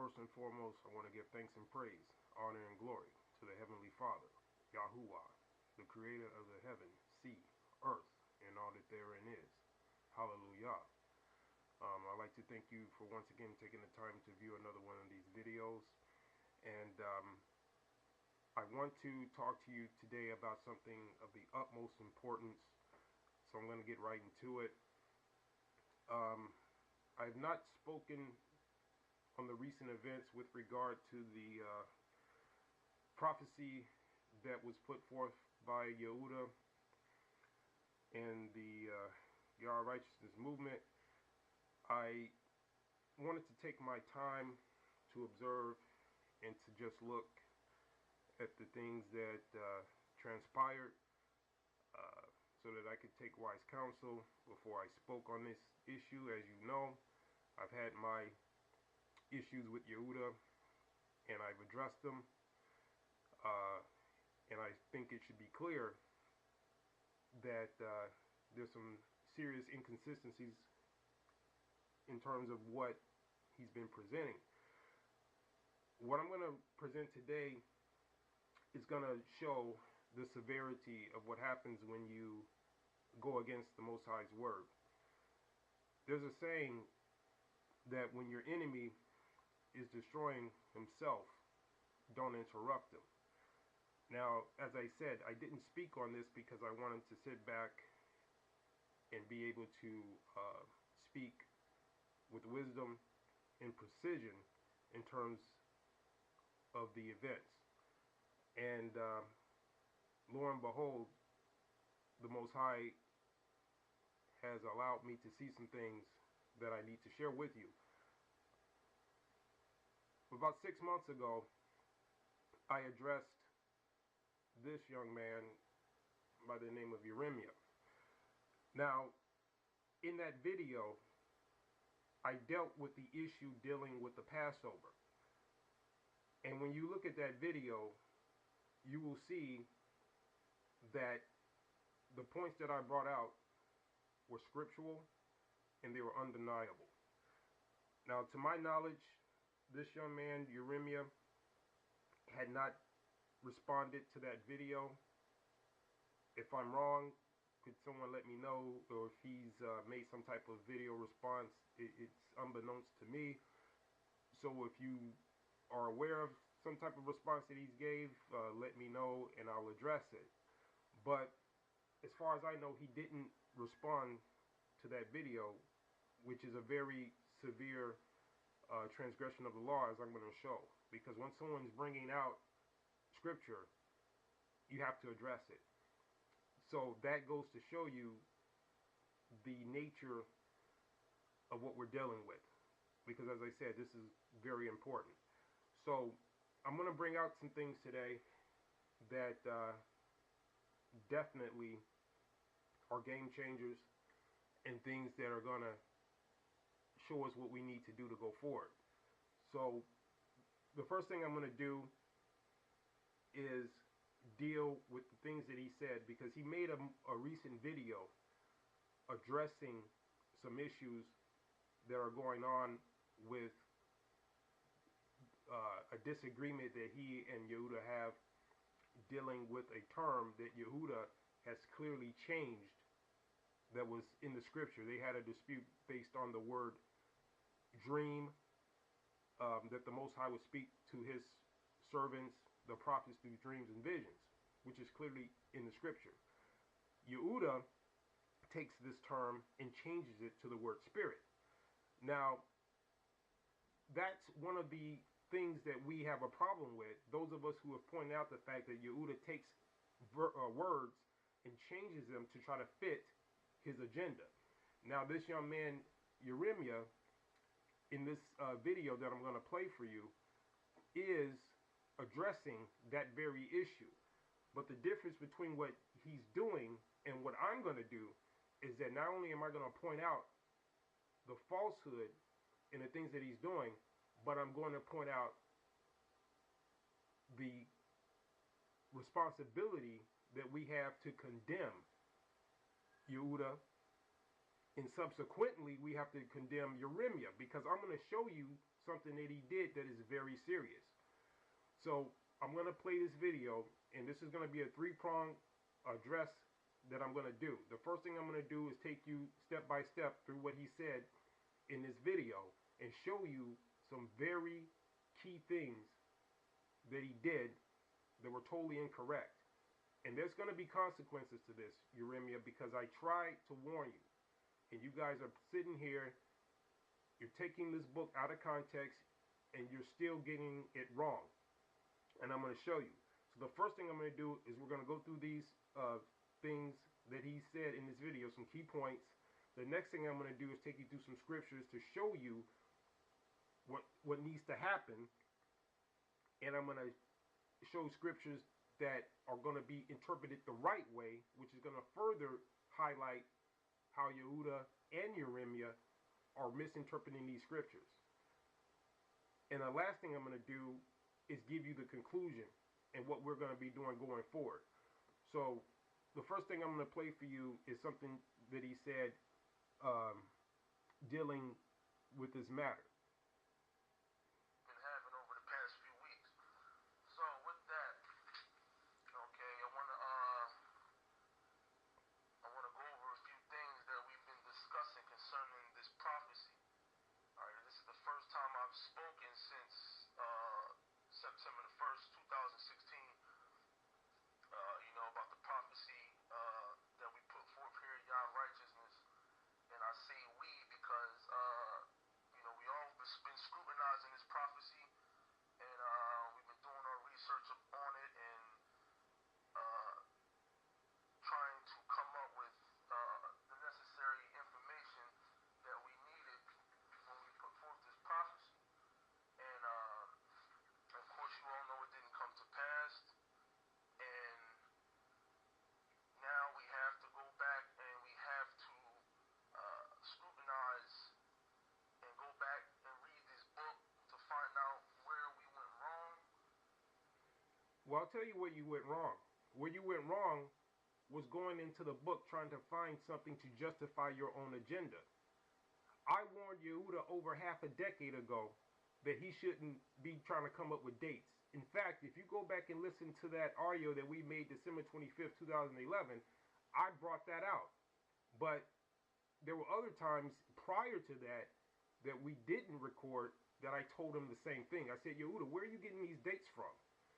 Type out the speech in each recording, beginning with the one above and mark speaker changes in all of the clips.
Speaker 1: First and foremost, I want to give thanks and praise, honor and glory to the Heavenly Father, YHWH, the creator of the heaven, sea, earth, and all that therein is. HalleluYAH. I'd like to thank you for once again taking the time to view another one of these videos. And I want to talk to you today about something of the utmost importance. So I'm going to get right into it. I've not spoken on the recent events with regard to the prophecy that was put forth by Yehudah and the YOR righteousness movement. I wanted to take my time to observe and to just look at the things that transpired so that I could take wise counsel before I spoke on this issue. As you know, I've had my issues with Yehudah and I've addressed them, and I think it should be clear that there's some serious inconsistencies in terms of what he's been presenting. What I'm going to present today is going to show the severity of what happens when you go against the Most High's word. There's a saying that when your enemy is destroying himself, don't interrupt him. Now, as I said, I didn't speak on this because I wanted to sit back and be able to speak with wisdom and precision in terms of the events. And lo and behold, the Most High has allowed me to see some things that I need to share with you. About 6 months ago, I addressed this young man by the name of Yeremah. Now, in that video, I dealt with the issue dealing with the Passover. And when you look at that video, you will see that the points that I brought out were scriptural and they were undeniable. Now, to my knowledge, this young man, Yeremah, had not responded to that video. If I'm wrong, could someone let me know? Or if he's made some type of video response, it's unbeknownst to me. So if you are aware of some type of response that he's gave, let me know and I'll address it. But as far as I know, he didn't respond to that video, which is a very severe transgression of the law, as I'm going to show. Because when someone's bringing out scripture, you have to address it. So that goes to show you the nature of what we're dealing with. Because as I said, this is very important. So I'm going to bring out some things today that definitely are game changers and things that are going to show us what we need to do to go forward. So the first thing I'm going to do is deal with the things that he said, because he made a recent video addressing some issues that are going on with a disagreement that he and Yehudah have dealing with a term that Yehudah has clearly changed that was in the scripture. They had a dispute based on the word dream, that the Most High would speak to his servants, the prophets, through dreams and visions, which is clearly in the scripture. Yehudah takes this term and changes it to the word spirit. Now, that's one of the things that we have a problem with, those of us who have pointed out the fact that Yehudah takes words and changes them to try to fit his agenda. Now, this young man, Yeremah, in this video that I'm going to play for you, is addressing that very issue. But the difference between what he's doing and what I'm going to do is that not only am I going to point out the falsehood in the things that he's doing, but I'm going to point out the responsibility that we have to condemn Yehudah And subsequently, we have to condemn Yeremah, because I'm going to show you something that he did that is very serious. So I'm going to play this video, and this is going to be a three-pronged address that I'm going to do. The first thing I'm going to do is take you step by step through what he said in this video and show you some very key things that he did that were totally incorrect. And there's going to be consequences to this, Yeremah, because I tried to warn you. And you guys are sitting here, you're taking this book out of context, and you're still getting it wrong. And I'm going to show you. So the first thing I'm going to do is we're going to go through these things that he said in this video, some key points. The next thing I'm going to do is take you through some scriptures to show you what needs to happen. And I'm going to show scriptures that are going to be interpreted the right way, which is going to further highlight how Yehudah and Yeremah are misinterpreting these scriptures. And the last thing I'm going to do is give you the conclusion and what we're going to be doing going forward. So the first thing I'm going to play for you is something that he said dealing with this matter.
Speaker 2: Been having over the past few weeks. So with that, okay, I want to go over a few things that we've been discussing concerning this prophecy. All right, this is the first time I've spoken since September the 1st, 2016. About the prophecy that we put forth here at YOR righteousness. And I say we because, we all been scrutinizing this prophecy, and we've been doing our research on it and trying to come up with the necessary information that we needed when we put forth this prophecy. And of course, you all know it didn't come to pass. And now we have to go back and we have to scrutinize and go back and read this book to find out where we went wrong.
Speaker 1: Well, I'll tell you where you went wrong. Where you went wrong was going into the book trying to find something to justify your own agenda. I warned Yehudah over half a decade ago that he shouldn't be trying to come up with dates. In fact, if you go back and listen to that audio that we made December 25th, 2011, I brought that out. But there were other times prior to that that we didn't record that I told him the same thing. I said, Yehudah, where are you getting these dates from?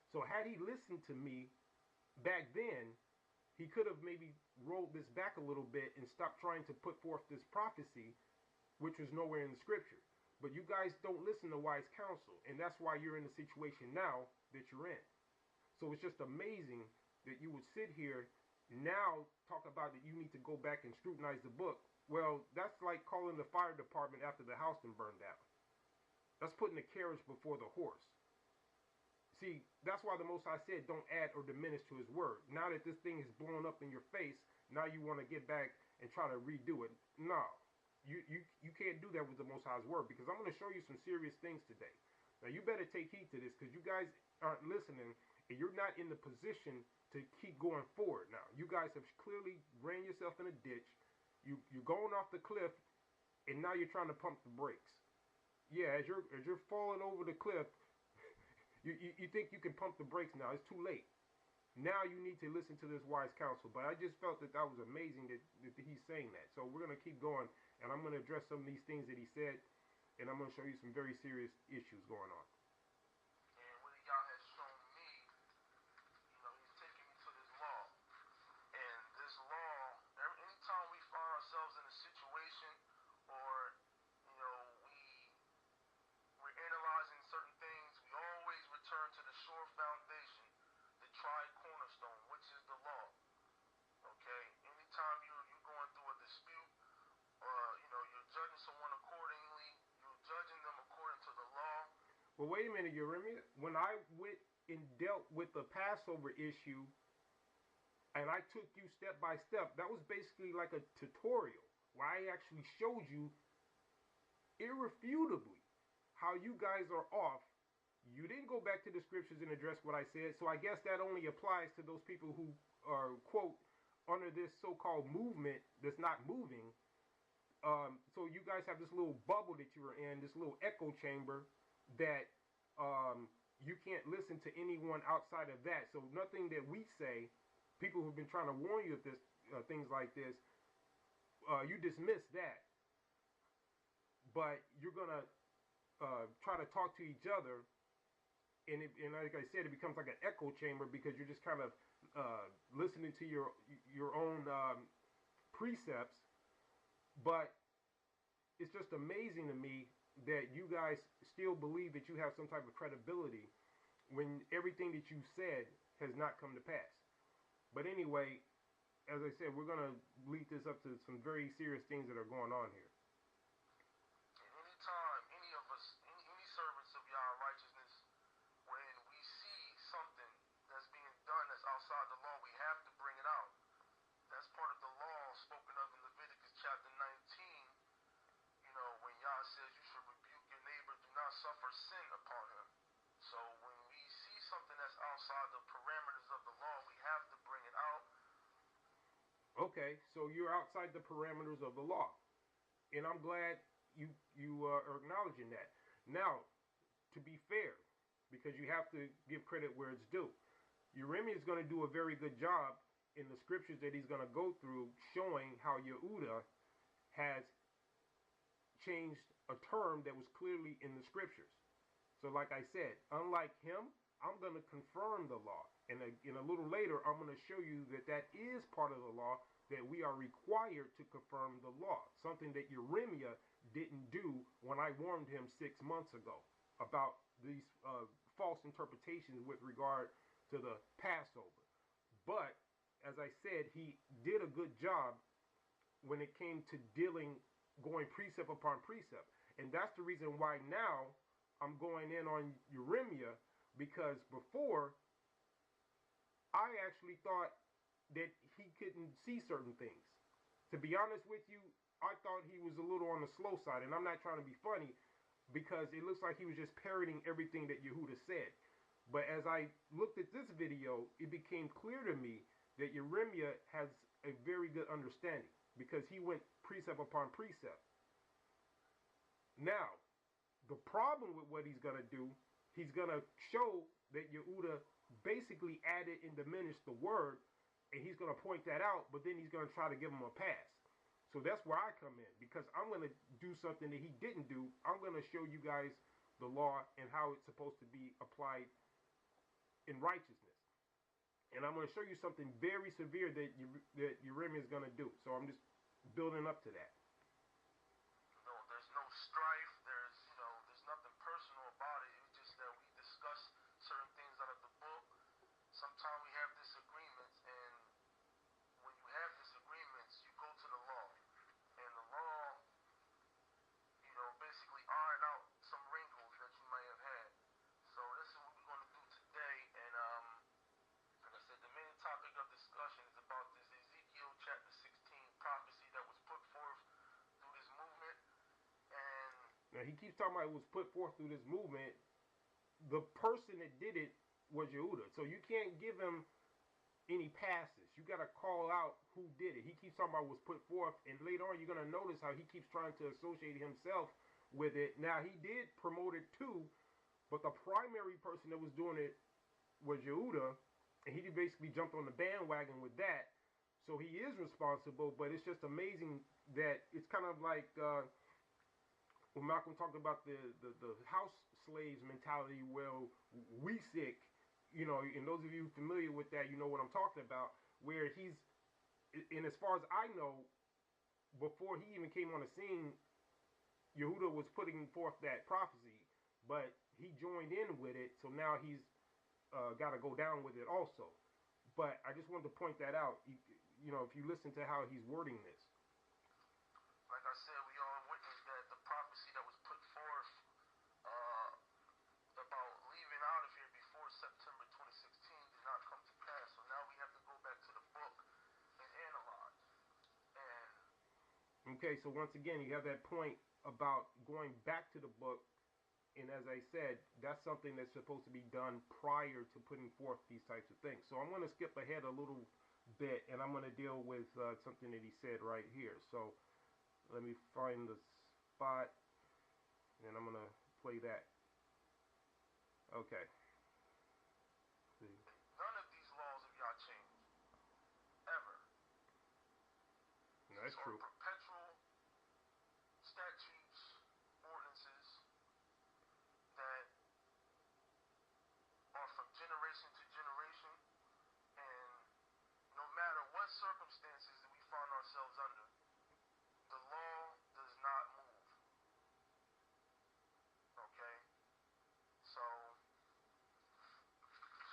Speaker 1: So had he listened to me back then, he could have maybe rolled this back a little bit and stopped trying to put forth this prophecy, which was nowhere in the scripture. But you guys don't listen to wise counsel, and that's why you're in the situation now that you're in. So it's just amazing that you would sit here now talk about that you need to go back and scrutinize the book. Well, that's like calling the fire department after the house done burned down. That's putting the carriage before the horse. See, that's why the Most High said don't add or diminish to his word. Now that this thing is blown up in your face, now you want to get back and try to redo it. No. You can't do that with the Most High's word, because I'm going to show you some serious things today. Now, you better take heed to this, because you guys aren't listening, and you're not in the position to keep going forward now. You guys have clearly ran yourself in a ditch. You're going off the cliff, and now you're trying to pump the brakes. Yeah, as you're falling over the cliff, you think you can pump the brakes now. It's too late. Now you need to listen to this wise counsel. But I just felt that was amazing that he's saying that. So we're going to keep going, and I'm going to address some of these things that he said, and I'm going to show you some very serious issues going on.
Speaker 2: And what y'all has shown me, he's taking me to this law. And this law, anytime we find ourselves in a situation, or we're analyzing certain things, we always return to the sure foundation, the tried cornerstone, which is the law. Okay? Anytime you're going through a dispute, you're judging someone accordingly, you're judging them according to the law.
Speaker 1: Well, wait a minute, Yeremah. When I went and dealt with the Passover issue, and I took you step by step, that was basically like a tutorial where I actually showed you irrefutably how you guys are off. You didn't go back to the scriptures and address what I said, so I guess that only applies to those people who are, quote, under this so-called movement that's not moving. so you guys have this little bubble that you are in, this little echo chamber that you can't listen to anyone outside of that. So nothing that we say, people who've been trying to warn you of this, things like this, you dismiss that. But you're gonna try to talk to each other, and like I said, it becomes like an echo chamber because you're just kind of listening to your own precepts. But it's just amazing to me that you guys still believe that you have some type of credibility when everything that you said has not come to pass. But anyway, as I said, we're going to lead this up to some very serious things that are going on here.
Speaker 2: And anytime any of us, any servants of Yah righteousness, when we see something that's being done that's outside the law, we have to bring it out. That's part of the law spoken of in Leviticus chapter 19. You know, when Yah says you should rebuke your neighbor, do not suffer sin upon him. So when we see something that's outside the parameters of the law, we have to bring it out.
Speaker 1: Okay, so you're outside the parameters of the law, and I'm glad you are acknowledging that. Now, to be fair, because you have to give credit where it's due, Yeremah is going to do a very good job in the scriptures that he's going to go through, showing how Yehudah has changed a term that was clearly in the scriptures. So like I said, unlike him, I'm going to confirm the law. And in a little later, I'm going to show you that that is part of the law, that we are required to confirm the law. Something that Yeremah didn't do when I warned him 6 months ago about these false interpretations with regard to the Passover. But, as I said, he did a good job when it came to going precept upon precept. And that's the reason why now I'm going in on Yeremah, because before I actually thought that he couldn't see certain things. To be honest with you, I thought he was a little on the slow side, and I'm not trying to be funny, because it looks like he was just parroting everything that Yehudah said. But as I looked at this video, it became clear to me that Yeremah has a very good understanding, because he went precept upon precept. Now, the problem with what he's going to do, he's going to show that Yehudah basically added and diminished the word, and he's going to point that out, but then he's going to try to give him a pass. So that's where I come in, because I'm going to do something that he didn't do. I'm going to show you guys the law and how it's supposed to be applied in righteousness. And I'm going to show you something very severe that Yeremah is going to do. So I'm just building up to that.
Speaker 2: No, there's no strife. There's nothing personal about it. It's just that we discuss certain things out of the book. Sometimes we have disagreements, and when you have disagreements, you go to the law. And the law, basically iron out some wrinkles that you may have had. So this is what we're going to do today. And like I said, the main topic of discussion is about this Ezekiel chapter 16 prophecy that was put forth through this movement. And
Speaker 1: now he keeps talking about it was put forth through this movement. The person that did it was Yehudah. So you can't give him any passes. You got to call out who did it. He keeps talking about it was put forth, and later on you're going to notice how he keeps trying to associate himself with it. Now, he did promote it too, but the primary person that was doing it was Yehudah, and he basically jumped on the bandwagon with that. So he is responsible, but it's just amazing that it's kind of like when Malcolm talked about the house slaves mentality, where we sick, and those of you familiar with that, you know what I'm talking about, where he's, and as far as I know, before he even came on the scene, Yehudah was putting forth that prophecy, but he joined in with it, so now he's got to go down with it also. But I just wanted to point that out, if you listen to how he's wording this.
Speaker 2: like I said, we all witnessed that the prophecy that was put forth about leaving out of here before September 2016 did not come to pass. So now we have to go back to the book and analyze.
Speaker 1: Okay, so once again, you have that point about going back to the book, and as I said, that's something that's supposed to be done prior to putting forth these types of things. So I'm going to skip ahead a little bit, and I'm going to deal with something that he said right here. So Let me find the spot, and I'm gonna play that. Okay. See.
Speaker 2: None of these laws of Yah change. Ever.
Speaker 1: No, that's
Speaker 2: These
Speaker 1: true.
Speaker 2: are perpetual statutes, ordinances that are from generation to generation, and no matter what circumstances that we find ourselves under, the law does not move. Okay? So,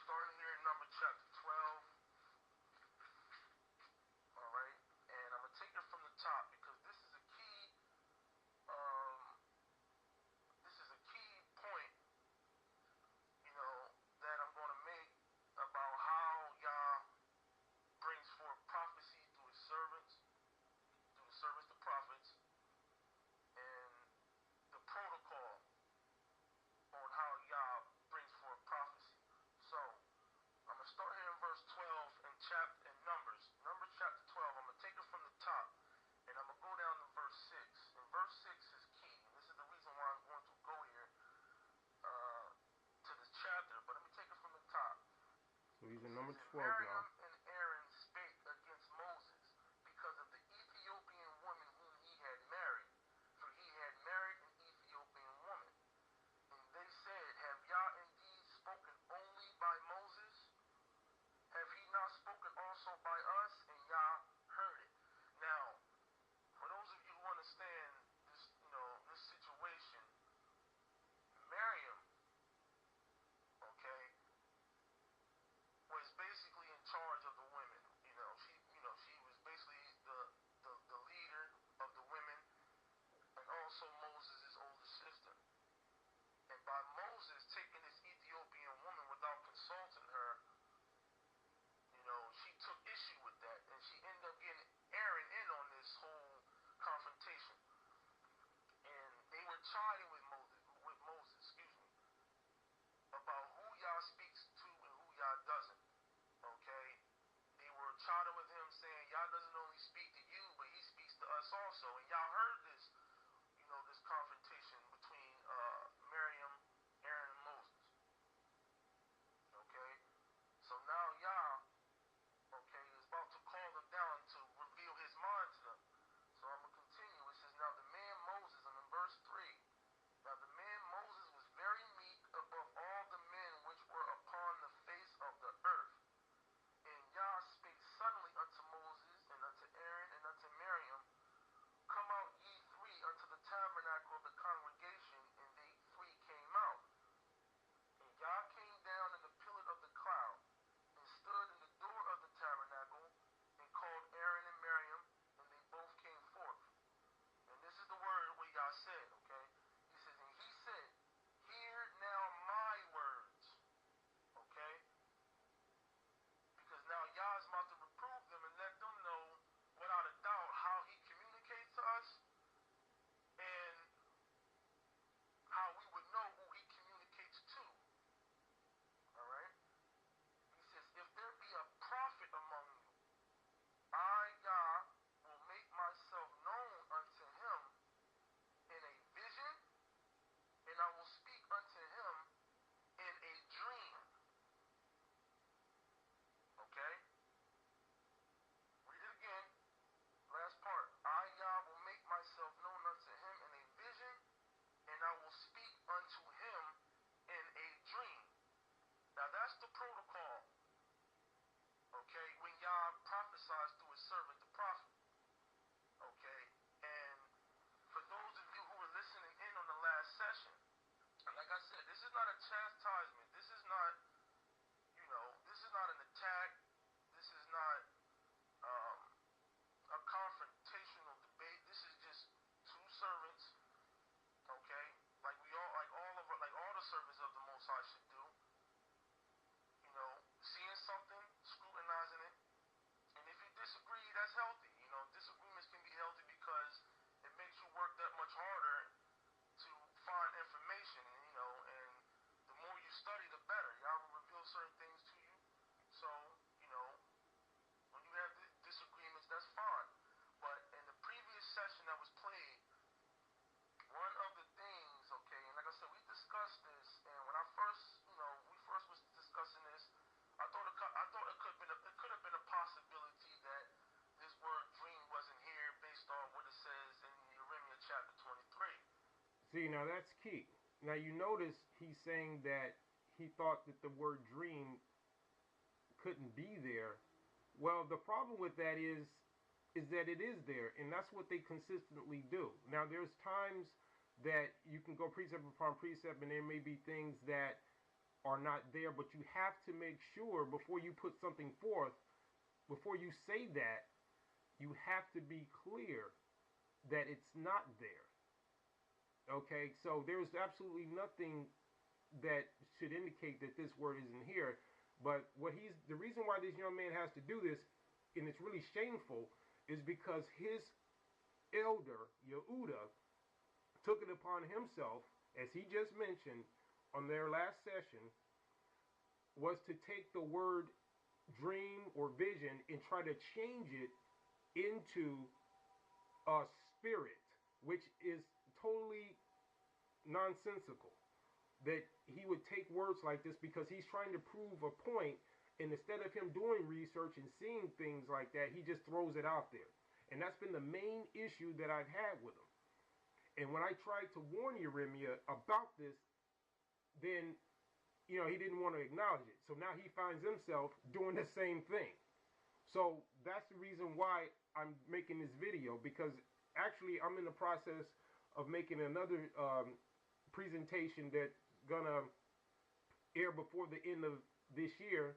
Speaker 2: starting here in number chapter 12, alright? And I'm going to take it from the top because this is a key, point, that I'm going to make about how Yah brings forth prophecy through his servants, the prophets, and the protocol on how Yah brings forth prophecy. So, I'm going to start here in verse 12 in Numbers. Numbers chapter 12, I'm going to take it from the top, and I'm going to go down to verse 6. And verse 6 is key. And this is the reason why I'm going to go here to this chapter, but let me take it from the top.
Speaker 1: So he's in number 12
Speaker 2: Miriam
Speaker 1: now.
Speaker 2: and Aaron spake against Moses because of the Ethiopian woman whom he had married, for he had married an Ethiopian woman. And they said, have Yah indeed spoken only by Moses? Have he not spoken also by us? And Yah heard it. Now, for those of you who understand this, this situation, Miriam, okay, was basically in charge of the women. She was basically the leader of the women, and also Moses' older sister. And by Moses taking this Ethiopian woman without consulting her, she took issue with that, and she ended up getting Aaron in on this whole confrontation. And they were chiding with Moses, about who Yah speaks to and who Yah doesn't. Okay? They were chiding with him, saying Yah doesn't only speak to you, but he speaks to us also. And Yah heard this, this confrontation between Miriam,
Speaker 1: See, now that's key. Now you notice he's saying that he thought that the word dream couldn't be there. Well, the problem with that is that it is there, and that's what they consistently do. Now, there's times that you can go precept upon precept, and there may be things that are not there, but you have to make sure before you put something forth, before you say that, you have to be clear that it's not there. Okay, so there's absolutely nothing that should indicate that this word isn't here. But the reason why this young man has to do this, and it's really shameful, is because his elder, Yehudah, took it upon himself, as he just mentioned on their last session, was to take the word dream or vision and try to change it into a spirit, which is totally nonsensical. That he would take words like this because he's trying to prove a point, and instead of him doing research and seeing things like that, he just throws it out there. And that's been the main issue that I've had with him. And when I tried to warn Yeremah about this, then, he didn't want to acknowledge it. So now he finds himself doing the same thing. So that's the reason why I'm making this video, because actually I'm in the process of making another presentation that's gonna air before the end of this year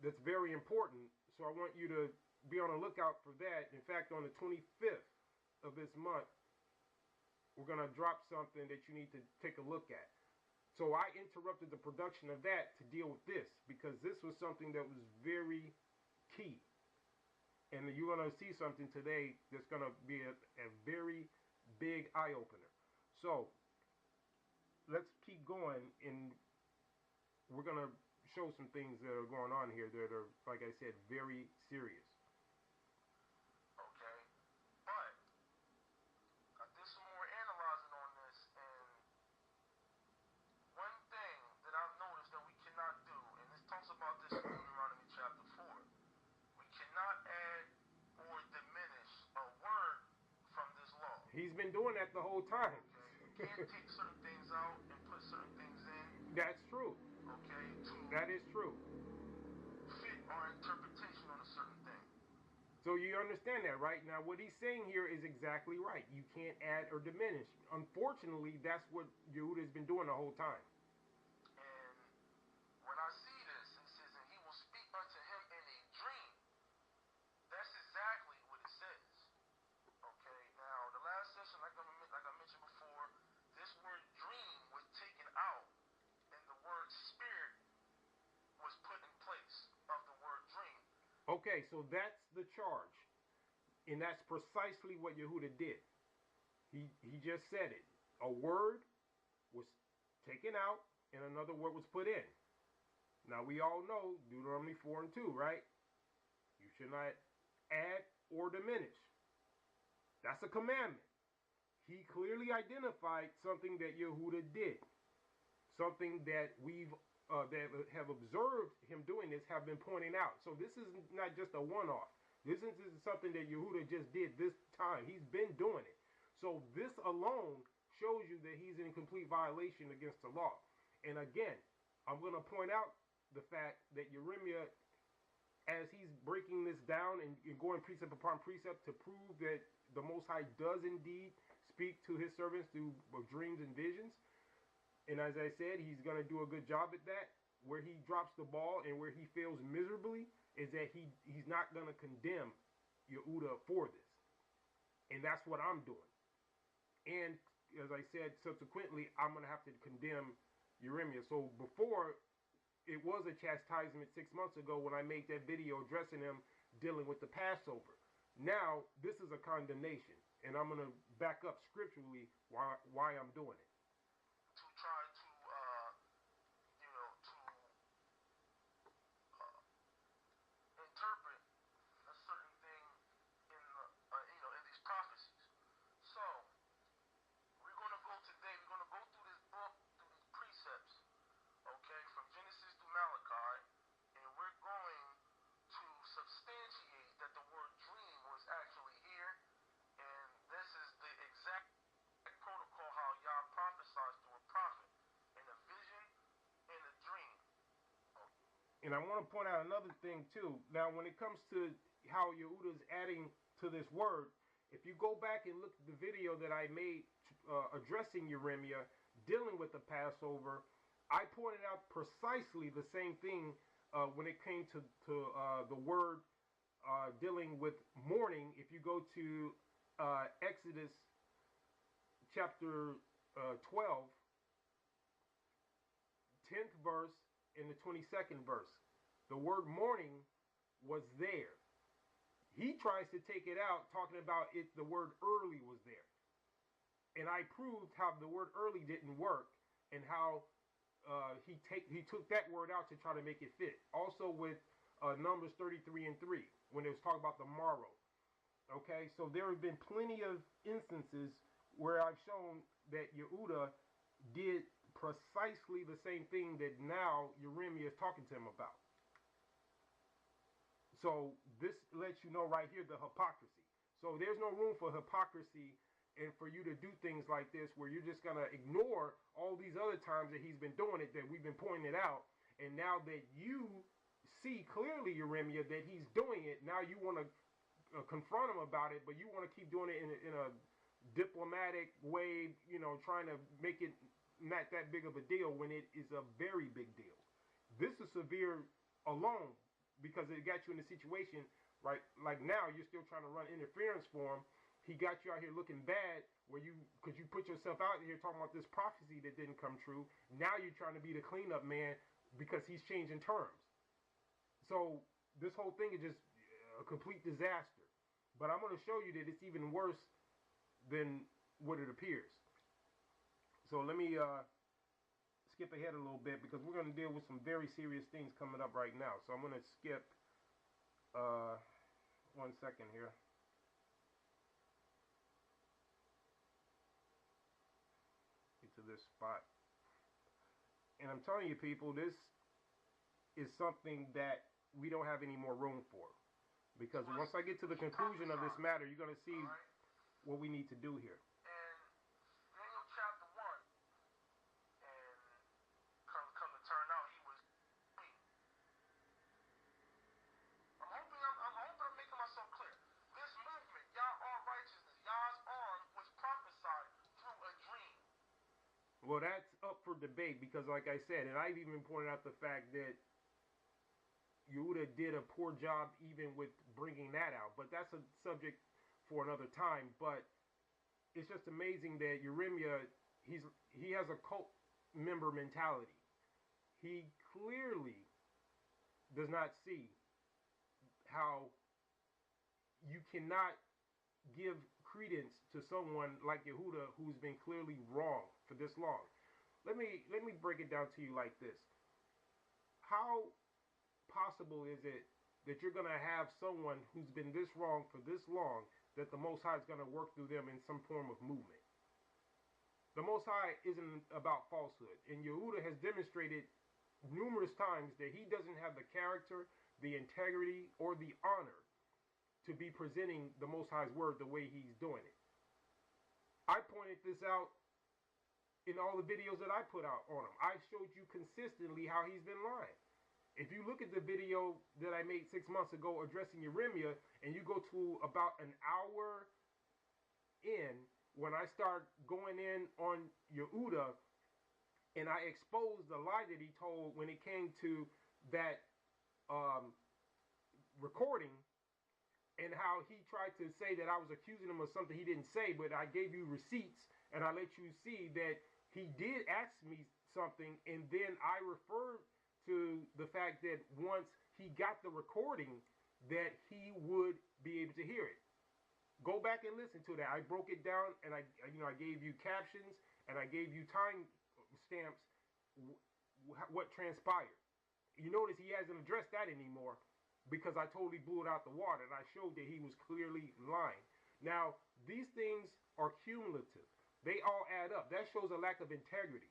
Speaker 1: that's very important. So I want you to be on the lookout for that. In fact, on the 25th of this month, we're going to drop something that you need to take a look at. So I interrupted the production of that to deal with this, because this was something that was very key. And you're going to see something today that's going to be a very big eye-opener. So let's keep going, and we're going to show some things that are going on here that are, like I said, very serious.
Speaker 2: Okay, but I did some more analyzing on this, and one thing that I've noticed that we cannot do, and this talks about this in Deuteronomy chapter 4, we cannot add or diminish a word from this law.
Speaker 1: He's been doing that the whole time.
Speaker 2: Okay, you can't take certain things out and put certain things in.
Speaker 1: That's true.
Speaker 2: Okay,
Speaker 1: that is true.
Speaker 2: Fit our interpretation on a certain thing.
Speaker 1: So you understand that, right? Now, what he's saying here is exactly right. You can't add or diminish. Unfortunately, that's what Yehudah has been doing the whole time.
Speaker 2: And when I see this, it says, and he will speak unto him in a dream. That's exactly what it says. Okay, now, the last session, like I mentioned before, this word dream was taken out, and the word spirit was put in place of the word dream.
Speaker 1: Okay, so that's the charge. And that's precisely what Yehudah did. He just said it. A word was taken out and another word was put in. Now we all know Deuteronomy 4 and 2, right? You should not add or diminish. That's a commandment. He clearly identified something that Yehudah did. Something that we've that have observed him doing this have been pointing out. So this is not just a one-off. This is something that Yehudah just did this time. He's been doing it. So this alone shows you that he's in complete violation against the law. And again, I'm going to point out the fact that Yeremah, as he's breaking this down and going precept upon precept to prove that the Most High does indeed speak to his servants through dreams and visions. And as I said, he's going to do a good job at that. Where he drops the ball and where he fails miserably is that he's not going to condemn Yehudah for this. And that's what I'm doing. And as I said, subsequently, I'm going to have to condemn Yeremah. So before, it was a chastisement 6 months ago when I made that video addressing him dealing with the Passover. Now, this is a condemnation. And I'm going to back up scripturally why I'm doing it.
Speaker 2: To try to, interpret a certain thing in the, in these prophecies. So, we're going to go today, we're going to go through this book, through these precepts, okay, from Genesis to Malachi, and we're going to substantiate that the word dream was actually here, and this is the exact protocol how
Speaker 1: And I want to point out another thing too. Now, when it comes to how Yehudah is adding to this word, if you go back and look at the video that I made addressing Yeremah, dealing with the Passover, I pointed out precisely the same thing when it came to the word dealing with mourning. If you go to Exodus chapter 12, 10th verse and the 22nd verse, the word mourning was there. He tries to take it out, talking about it. The word early was there, and I proved how the word early didn't work, and how he took that word out to try to make it fit. Also with Numbers 33 and 3, when it was talking about the morrow. Okay, so there have been plenty of instances where I've shown that Yehudah did precisely the same thing that now Yeremah is talking to him about. So this lets you know right here the hypocrisy. So there's no room for hypocrisy and for you to do things like this where you're just going to ignore all these other times that he's been doing it, that we've been pointing it out. And now that you see clearly, Yeremah, that he's doing it, now you want to confront him about it, but you want to keep doing it in a diplomatic way, you know, trying to make it not that big of a deal when it is a very big deal. This is severe alone because it got you in a situation, right? Like now you're still trying to run interference for him. He got you out here looking bad because you put yourself out here talking about this prophecy that didn't come true. Now you're trying to be the cleanup man because he's changing terms. So this whole thing is just a complete disaster. But I'm going to show you that it's even worse than what it appears. So let me skip ahead a little bit because we're going to deal with some very serious things coming up right now. So I'm going to skip 1 second here. Get to this spot. And I'm telling you people, this is something that we don't have any more room for. Because once I get to the conclusion of this matter, you're going to see what we need to do here.
Speaker 2: And Daniel chapter 1, and come to turn out, he was clean. I'm hoping I'm making myself clear. This movement, YOR righteousness, Yah's arm, was prophesied through a dream.
Speaker 1: Well, that's up for debate because, like I said, and I've even pointed out the fact that Yehudah did a poor job even with bringing that out. But that's a subject for another time. But it's just amazing that Yeremah, he has a cult member mentality. He clearly does not see how you cannot give credence to someone like Yehudah who's been clearly wrong for this long. Let me break it down to you like this. How possible is it that you're going to have someone who's been this wrong for this long that the Most High is going to work through them in some form of movement? The Most High isn't about falsehood, and Yehudah has demonstrated numerous times that he doesn't have the character, the integrity, or the honor to be presenting the Most High's word the way he's doing it. I pointed this out in all the videos that I put out on him. I showed you consistently how he's been lying. If you look at the video that I made 6 months ago addressing Yeremah, and you go to about an hour in, when I start going in on Yehudah, and I exposed the lie that he told when it came to that recording, and how he tried to say that I was accusing him of something he didn't say, but I gave you receipts, and I let you see that he did ask me something, and then I referred to the fact that once he got the recording that he would be able to hear it. Go back and listen to that. I broke it down, and I gave you captions, and I gave you time stamps what transpired. You notice he hasn't addressed that anymore because I totally blew it out the water, and I showed that he was clearly lying. Now, these things are cumulative. They all add up. That shows a lack of integrity.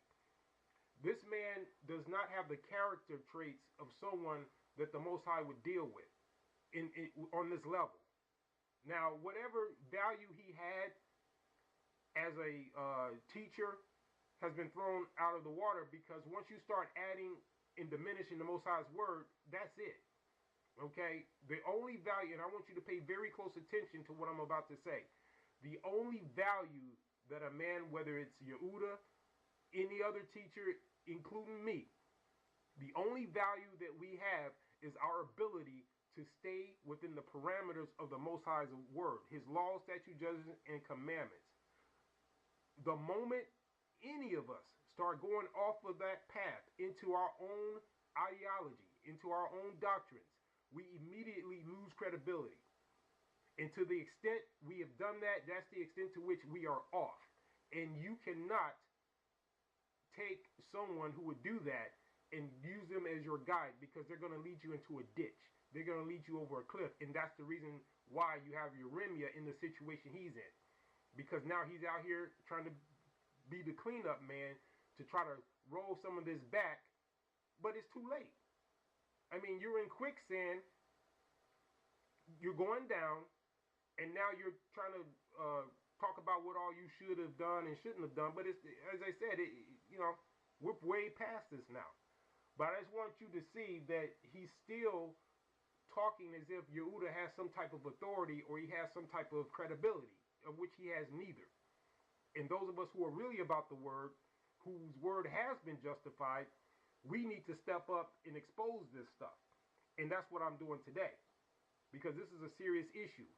Speaker 1: This man does not have the character traits of someone that the Most High would deal with on this level. Now, whatever value he had as a teacher has been thrown out of the water, because once you start adding in diminishing the Most High's word, that's it. Okay? The only value, and I want you to pay very close attention to what I'm about to say. The only value that a man, whether it's Yehudah, any other teacher, including me, the only value that we have is our ability to stay within the parameters of the Most High's word, his laws, statutes, judgments, and commandments. The moment any of us start going off of that path into our own ideology, into our own doctrines, we immediately lose credibility. And to the extent we have done that, that's the extent to which we are off. And you cannot take someone who would do that and use them as your guide, because they're going to lead you into a ditch. They're going to lead you over a cliff. And that's the reason why you have Yeremah in the situation he's in. Because now he's out here trying to be the cleanup man to try to roll some of this back. But it's too late. I mean, you're in quicksand. You're going down. And now you're trying to talk about what all you should have done and shouldn't have done. But it's, as I said, we're way past this now. But I just want you to see that he's still talking as if Yehudah has some type of authority or he has some type of credibility, of which he has neither. And those of us who are really about the word, whose word has been justified, we need to step up and expose this stuff. And that's what I'm doing today, because this is a serious issue.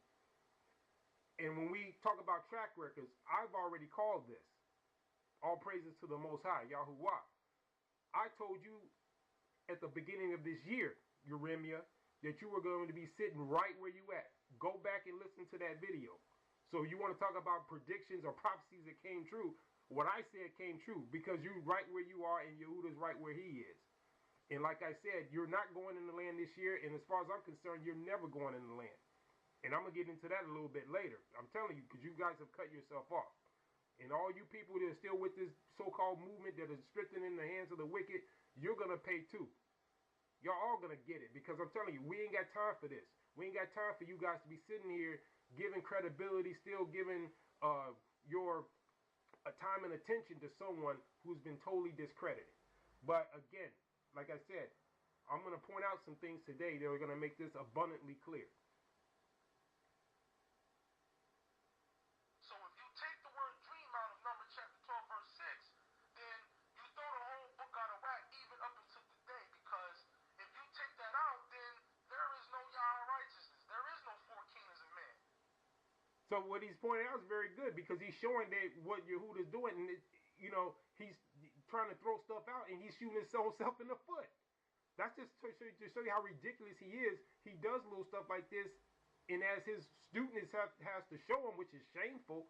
Speaker 1: And when we talk about track records, I've already called this. All praises to the Most High, YHWH. I told you at the beginning of this year, Yeremah, that you were going to be sitting right where you at. Go back and listen to that video. So you want to talk about predictions or prophecies that came true, what I said came true, because you're right where you are and Yehudah's right where he is. And like I said, you're not going in the land this year, and as far as I'm concerned, you're never going in the land. And I'm going to get into that a little bit later. I'm telling you, because you guys have cut yourself off. And all you people that are still with this so-called movement that is strengthening the hands of the wicked, you're going to pay too. Y'all all going to get it, because I'm telling you, we ain't got time for this. We ain't got time for you guys to be sitting here giving credibility, still giving your time and attention to someone who's been totally discredited. But again, like I said, I'm going to point out some things today that are going to make this abundantly clear.
Speaker 2: So if you take the word dream out of Numbers chapter 12, verse 6, then you throw the whole book out of whack even up until today, because if you take that out, then there is no YOR righteousness. There is no four kingdoms of man.
Speaker 1: So what he's pointing out is very good, because he's showing that what Yehudah's doing, and he's trying to throw stuff out, and he's shooting his own self in the foot. That's just to show you how ridiculous he is. He does little stuff like this, and as his students has to show him, which is shameful.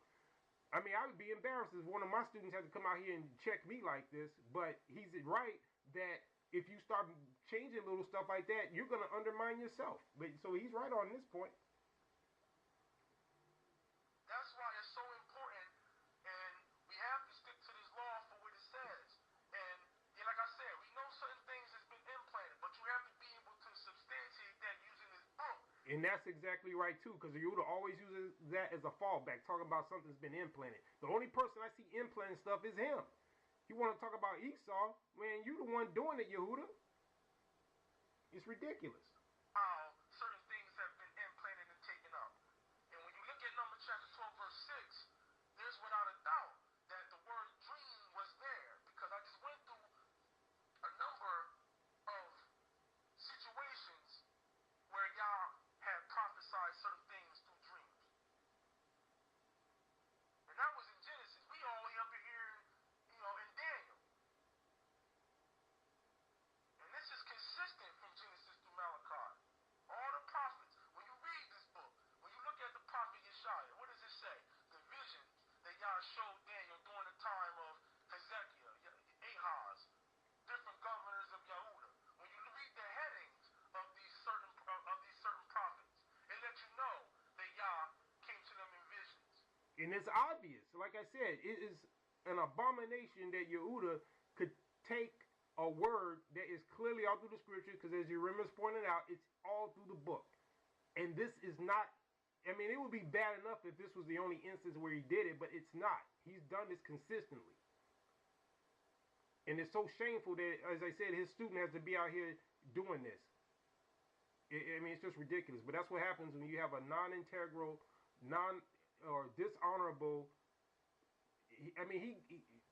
Speaker 1: I mean, I would be embarrassed if one of my students had to come out here and check me like this. But he's right that if you start changing little stuff like that, you're going to undermine yourself. But so he's right on this point.
Speaker 2: That's why it's so important, and we have to stick to this law for what it says. And like I said, we know certain things has been implanted, but you have to be able to substantiate that using this book.
Speaker 1: And that's exactly right too, because Yehudah always uses that as a fallback, talking about something's been implanted. The only person I see implanting stuff is him. You want to talk about Esau? Man, you the one doing it, Yehudah. It's ridiculous.
Speaker 2: How certain things have been implanted and taken up. And when you look at Numbers chapter 12, verse 6, there's without a doubt that the word dream was there, because I just went through a number of situations where y'all had prophesied certain things through dreams. And that was in Genesis. We all the way up here, in Daniel. And this is consistent from Genesis through Malachi. All the prophets, when you read this book, when you look at the prophet Yeshaya, what does it say? The visions that y'all showed Daniel during the time of Hezekiah, Ahaz, different governors of Yehudah. When you read the headings of these certain prophets, it lets you know that Yah came to them in visions.
Speaker 1: And it's obvious. Like I said, it is an abomination that Yehudah could take a word that is clearly all through the scriptures, because as Yeremah's pointed out, it's all through the book. And this is not, I mean, it would be bad enough if this was the only instance where he did it, but it's not. He's done this consistently. And it's so shameful that, as I said, his student has to be out here doing this. I mean, it's just ridiculous. But that's what happens when you have a non-integral, or dishonorable. I mean,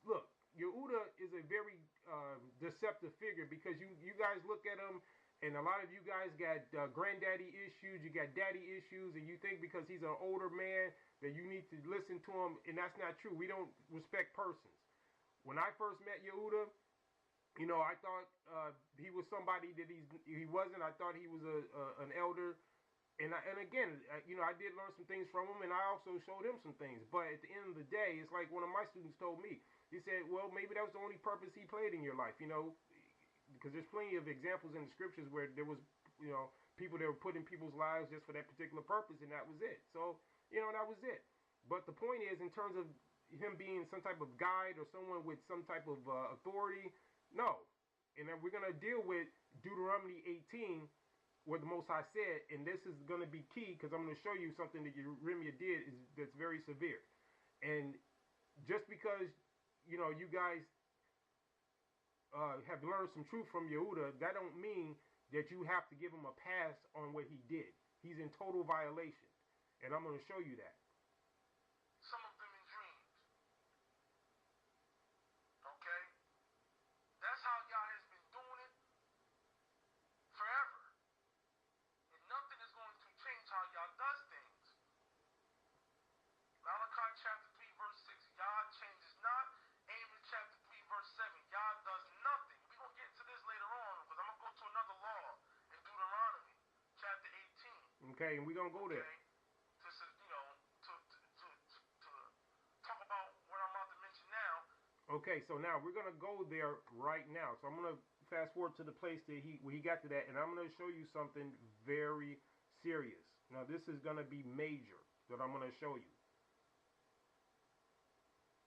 Speaker 1: look. Yehudah is a very deceptive figure, because you guys look at him, and a lot of you guys got granddaddy issues, you got daddy issues, and you think because he's an older man that you need to listen to him, and that's not true. We don't respect persons. When I first met Yehudah, you know, I thought he was somebody that he wasn't. I thought he was an elder, and again, you know, I did learn some things from him, and I also showed him some things. But at the end of the day, it's like one of my students told me. He said, well, maybe that was the only purpose he played in your life, you know, because there's plenty of examples in the scriptures where there was, you know, people that were put in people's lives just for that particular purpose, and that was it. So, you know, that was it. But the point is, in terms of him being some type of guide or someone with some type of authority, no. And then we're going to deal with Deuteronomy 18, where the Most High said, and this is going to be key, because I'm going to show you something that Yeremah did that's very severe. And just because, you know, you guys have learned some truth from Yehudah, that don't mean that you have to give him a pass on what he did. He's in total violation. And I'm going to show you that.
Speaker 2: Some of them in dreams. Okay? That's how Yah has been doing it forever. And nothing is going to change how Yah does things. Malachi chapter 3 verse 6, Yah changes not. Amos chapter 3 verse 7, Yah does nothing. We're going to get into this later on, because I'm going to go to another law in Deuteronomy chapter 18.
Speaker 1: Okay, and we're going to go there.
Speaker 2: To, you know, to talk about what I'm about to mention now.
Speaker 1: Okay, so now we're going to go there right now. So I'm going to fast forward to the place that where he got to that, and I'm going to show you something very serious. Now, this is going to be major that I'm going to show you.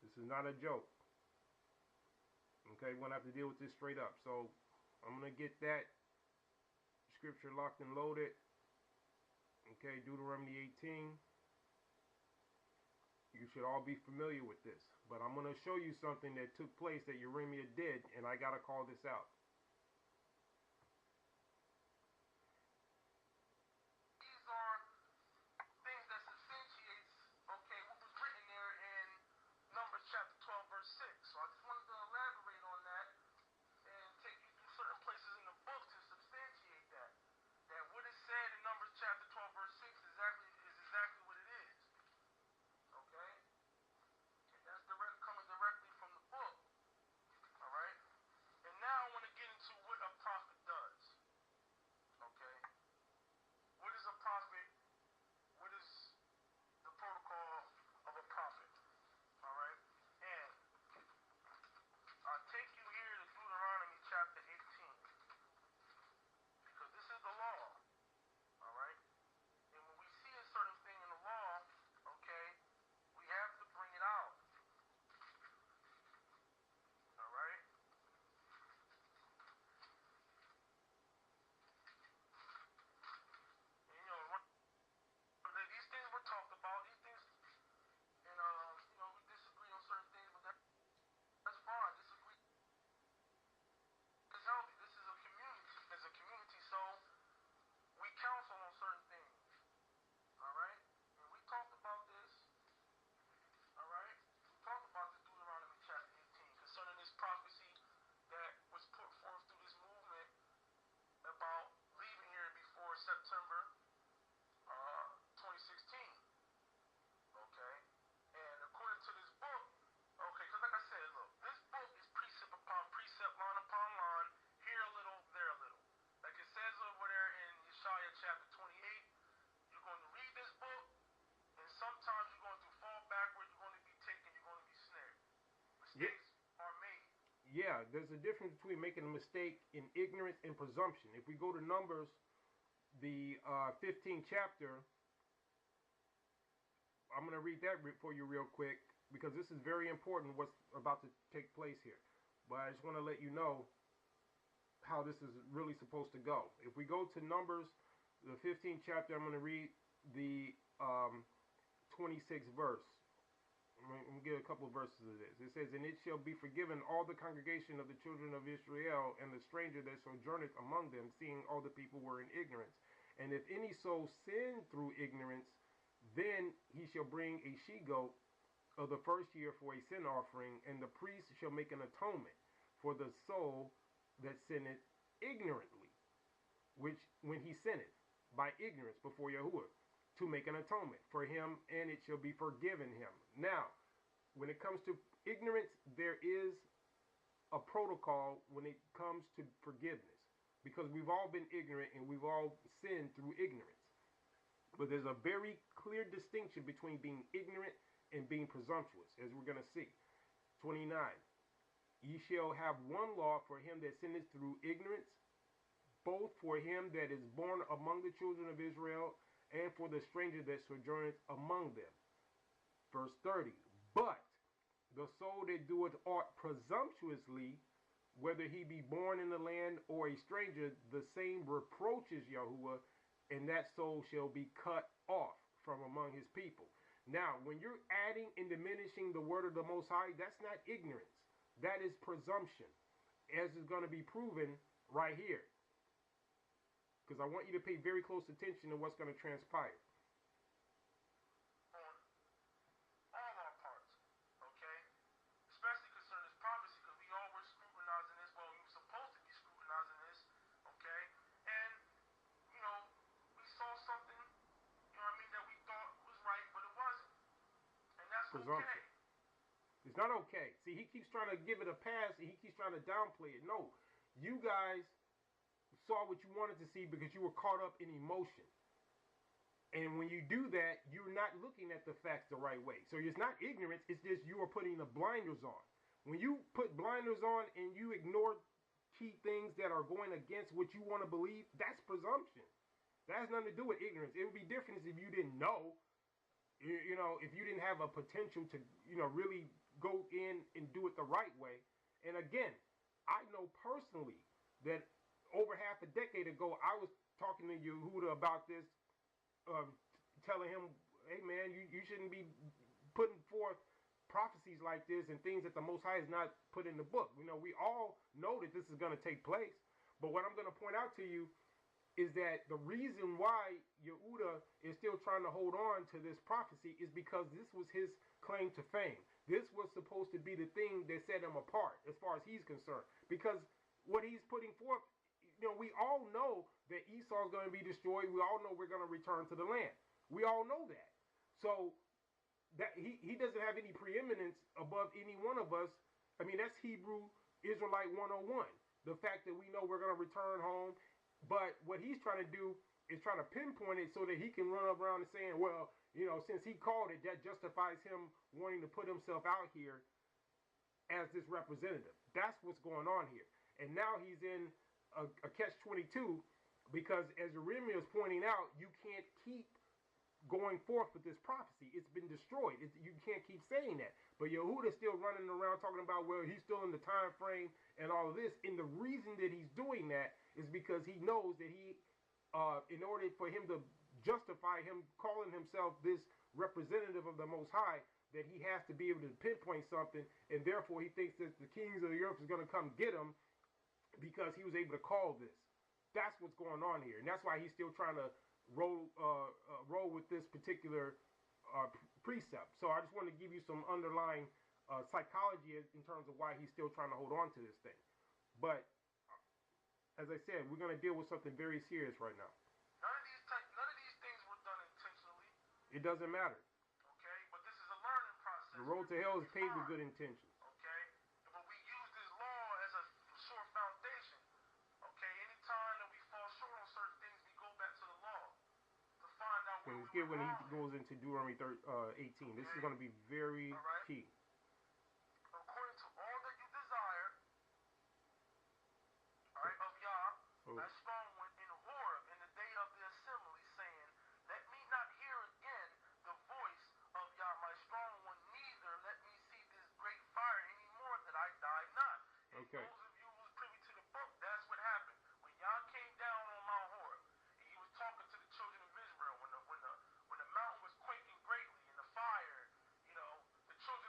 Speaker 1: This is not a joke. Okay, we're going to have to deal with this straight up. So I'm going to get that scripture locked and loaded. Okay, Deuteronomy 18. You should all be familiar with this. But I'm going to show you something that took place that Yeremah did, and I got to call this out.
Speaker 2: These are things that substantiates, okay, what was written there in Numbers chapter 12 verse 6. So I just wanted to elaborate on that and take you through certain places in the book to substantiate that. That what is said in Numbers chapter 12 verse 6 is exactly what it is. Okay? And that's coming directly from the book. Alright? And now I want to get into what a prophet does. Okay? What is a prophet? What is the protocol of a prophet? Alright? And I'll take you here to Deuteronomy chapter 18. Because this is the law. Alright? And when we see a certain thing in the law, okay, we have to bring it out. Alright? And you know, these things were talked about, these things, and you know, we disagree on certain things, but that's fine. Disagree is healthy. This is a community. As a community, so we counsel on certain things. Alright? And we talked about this. Alright? We talked about this Deuteronomy chapter 18 concerning this prophecy that was put forth through this movement about leaving here before September 2016. Okay? And according to this book, okay, because like I said, look, this book is precept upon precept, line upon line, here a little, there a little. Like it says over there in Yeshaya chapter 28, you're going to read this book, and sometimes you're going to fall backward, you're going to be taken, you're going to be snared. Mistakes are made.
Speaker 1: Yeah, there's a difference between making a mistake in ignorance and presumption. If we go to Numbers, the 15th chapter, I'm going to read that for you real quick, because this is very important what's about to take place here. But I just want to let you know how this is really supposed to go. If we go to Numbers, the 15th chapter, I'm going to read the 26th verse. Let me get a couple of verses of this. It says, "And it shall be forgiven all the congregation of the children of Israel, and the stranger that sojourneth among them, seeing all the people were in ignorance. And if any soul sin through ignorance, then he shall bring a she-goat of the first year for a sin offering, and the priest shall make an atonement for the soul that sinneth ignorantly, which when he sinneth by ignorance before Yahuwah, to make an atonement for him, and it shall be forgiven him." Now, when it comes to ignorance, there is a protocol when it comes to forgiveness, because we've all been ignorant and we've all sinned through ignorance. But there's a very clear distinction between being ignorant and being presumptuous, as we're going to see. 29. "Ye shall have one law for him that sinneth through ignorance, both for him that is born among the children of Israel, and for the stranger that sojourneth among them." Verse 30. "But the soul that doeth aught presumptuously, whether he be born in the land or a stranger, the same reproaches Yahuwah, and that soul shall be cut off from among his people." Now, when you're adding and diminishing the word of the Most High, that's not ignorance. That is presumption, as is going to be proven right here. Because I want you to pay very close attention to what's going to transpire.
Speaker 2: On all our parts, okay? Especially concerning this prophecy, because we all were scrutinizing this. Well, we were supposed to be scrutinizing this, okay? And, you know, we saw something, you know what I mean, that we thought was right, but it wasn't. And that's
Speaker 1: Presumption.
Speaker 2: okay.
Speaker 1: It's not okay. See, he keeps trying to give it a pass, and he keeps trying to downplay it. No, you guys saw what you wanted to see because you were caught up in emotion. And when you do that, you're not looking at the facts the right way. So it's not ignorance, it's just you are putting the blinders on. When you put blinders on and you ignore key things that are going against what you want to believe, that's presumption. That has nothing to do with ignorance. It would be different if you didn't know, you know, if you didn't have a potential to, you know, really go in and do it the right way. And again, I know personally that over half a decade ago, I was talking to Yehudah about this, telling him, hey man, you shouldn't be putting forth prophecies like this and things that the Most High has not put in the book. You know, we all know that this is going to take place. But what I'm going to point out to you is that the reason why Yehudah is still trying to hold on to this prophecy is because this was his claim to fame. This was supposed to be the thing that set him apart as far as he's concerned. Because what he's putting forth, you know, we all know that Esau is going to be destroyed. We all know we're going to return to the land. We all know that. So that he doesn't have any preeminence above any one of us. I mean, that's Hebrew Israelite 101. The fact that we know we're going to return home. But what he's trying to do is trying to pinpoint it so that he can run around and saying, well, you know, since he called it, that justifies him wanting to put himself out here as this representative. That's what's going on here. And now he's in a catch-22 because, as Yeremah is pointing out, you can't keep going forth with this prophecy. It's been destroyed. You can't keep saying that. But Yehudah's still running around talking about, well, he's still in the time frame and all of this. And the reason that he's doing that is because he knows that he, in order for him to justify him calling himself this representative of the Most High, that he has to be able to pinpoint something, and therefore he thinks that the kings of the earth is going to come get him because he was able to call this. That's what's going on here, and that's why he's still trying to roll with this particular precept. So I just want to give you some underlying psychology in terms of why he's still trying to hold on to this thing. But as I said, we're going to deal with something very serious right now.
Speaker 2: None of these things were done intentionally.
Speaker 1: It doesn't matter.
Speaker 2: Okay, but this is a learning process.
Speaker 1: The road to hell is paved with good intentions.
Speaker 2: Okay, but we use this law as a sure foundation. Okay, anytime that we fall short on certain things, we go back to the law to find out where we went wrong.
Speaker 1: When he goes into Deuteronomy 18, this is going to be very key.
Speaker 2: According to all that you desire, alright, of Yah, that strong one in Horeb in the day of the assembly, saying, let me not hear again the voice of Yah, my strong one, neither let me see this great fire anymore, that I die not. And those of you who was privy to the book, that's what happened. When Yah came down on Mount Horeb, and he was talking to the children of Israel, when the mountain was quaking greatly, and the fire, you know, the children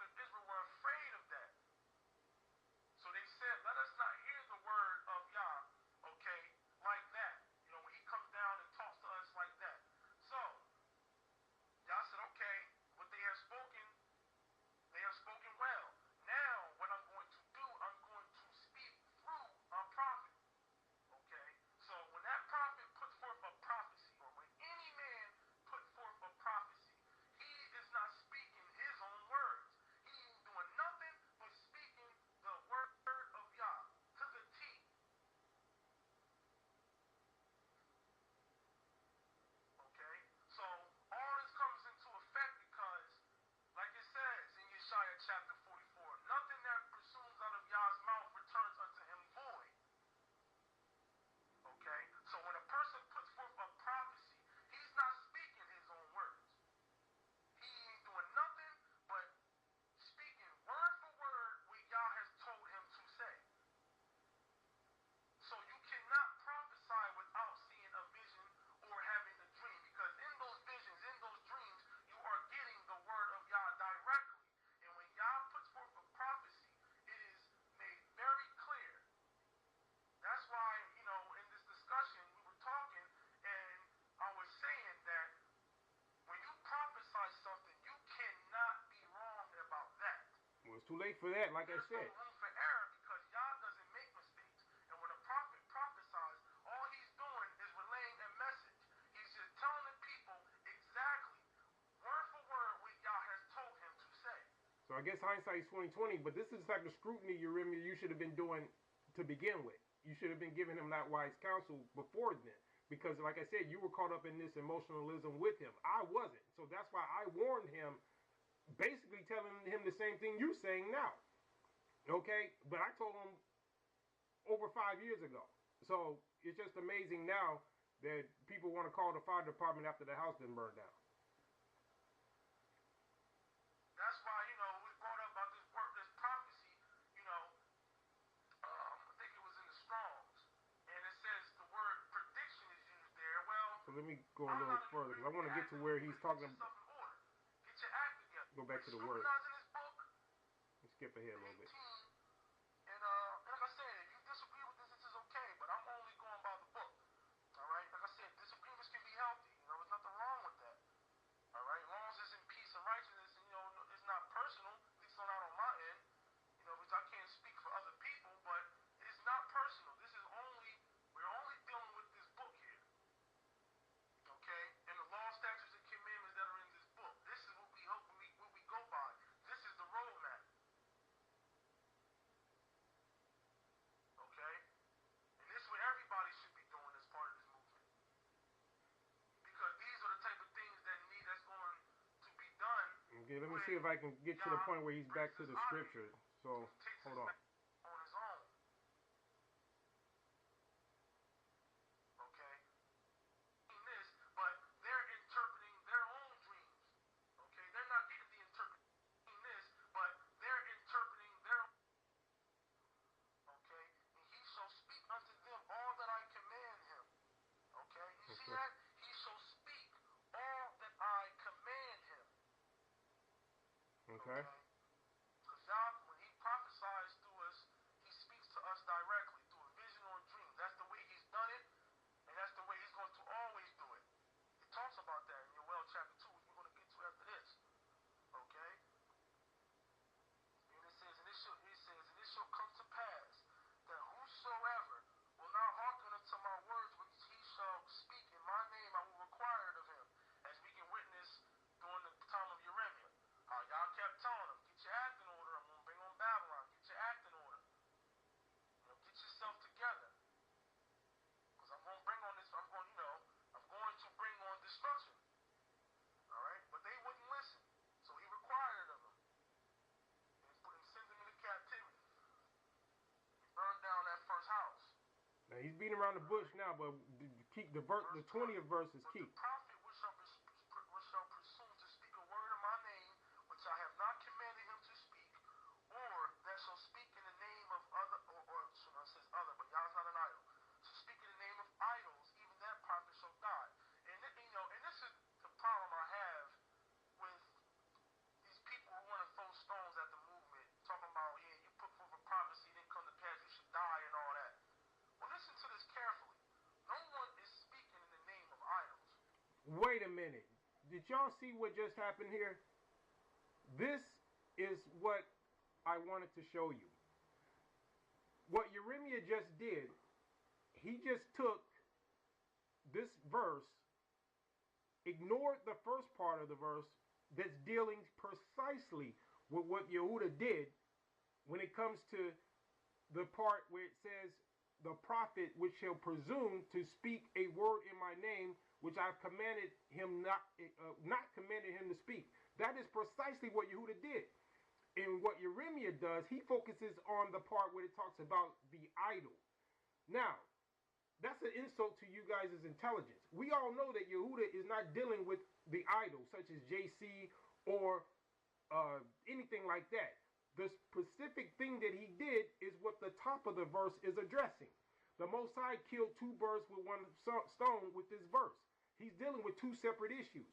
Speaker 1: space for that, like I said.
Speaker 2: There's no room for error because Yah doesn't make mistakes. And when a prophet prophesies, all he's doing is relaying a message. He's just telling the people exactly, word for word, what Yah has told him to say.
Speaker 1: So I guess hindsight is 20/20, but this is the type of scrutiny, Yeremah, you should have been doing to begin with. You should have been giving him that wise counsel before then. Because, like I said, you were caught up in this emotionalism with him. I wasn't. So that's why I warned him, basically telling him the same thing you're saying now. Okay? But I told him over 5 years ago. So it's just amazing now that people want to call the fire department after the house been burned down.
Speaker 2: That's why, we brought up about this word, this prophecy, I think it was in the Strongs. And it says the word prediction is used there. Well,
Speaker 1: so let me go a little further, because I want to get to where he's talking.
Speaker 2: Get your act together.
Speaker 1: Go back to the word.
Speaker 2: This book,
Speaker 1: let's skip ahead a little bit.
Speaker 2: And like I said, if you disagree with this is okay, but I'm only going by the book. Alright? Like I said, disagreements can be healthy. There's nothing wrong with that. Alright? As long as it's in peace and righteousness, and it's not personal, at least not on my end. Because I can't speak for other people, but it's not personal. We're only dealing with this book here. Okay? And the law, statutes, and commandments that are in this book. This is what we go by. This is the roadmap. Okay? And this is what everybody should be doing as part of this movement. Because these are the type of things that's going to be done.
Speaker 1: Okay, let me see if I can get to the point where he's back to the scripture. So, hold on.
Speaker 2: On his own. Okay? This, but they're interpreting their own dreams. Okay? They're not getting the interpreting this, but they're interpreting their own. Okay? And he shall speak unto them all that I command him. Okay? You see that? He shall speak all that I command him.
Speaker 1: Okay?
Speaker 2: Because God, when he prophesies through us, he speaks to us directly through a vision or a dream. That's the way he's done it, and that's the way he's going to always do it. He talks about that in YOR chapter 2, which we're going to get to after this. Okay? And it says, and it shall come to pass that whosoever will not hearken unto my words which he shall speak in my name, I will require it of him. As we can witness during the time of Yeremah. How y'all kept telling him, get your act in order, I'm going to bring on Babylon, get your act in order. Get yourself together. Because I'm going to bring on this, I'm going to bring on destruction. Alright? But they wouldn't listen. So he required it of them. And sent them into captivity. He burned down that first house.
Speaker 1: Now he's beating around the bush now, but keep the 20th verse is key.
Speaker 2: The prophet which shall presume to speak a word in my name, which I have not commanded him to speak, or that shall speak in the name of other, it says other, but Yah's not an idol. So speak in the name of idols, even that prophet shall die. And and this is the problem I have with these people who want to throw stones at the movement, talking about, you put forth a prophecy, didn't come to pass, you should die and all that. Well, listen to this carefully. No one is speaking in the name of idols.
Speaker 1: Wait a minute. Did y'all see what just happened here? This is what I wanted to show you. What Yeremah just did, he just took this verse, ignored the first part of the verse that's dealing precisely with what Yehudah did when it comes to the part where it says, the prophet which shall presume to speak a word in my name, which I've commanded him not commanded him to speak. That is precisely what Yehudah did. And what Yeremah does, he focuses on the part where it talks about the idol. Now, that's an insult to you guys' intelligence. We all know that Yehudah is not dealing with the idol, such as JC or anything like that. The specific thing that he did is what the top of the verse is addressing. The Most High killed two birds with one stone with this verse. He's dealing with two separate issues.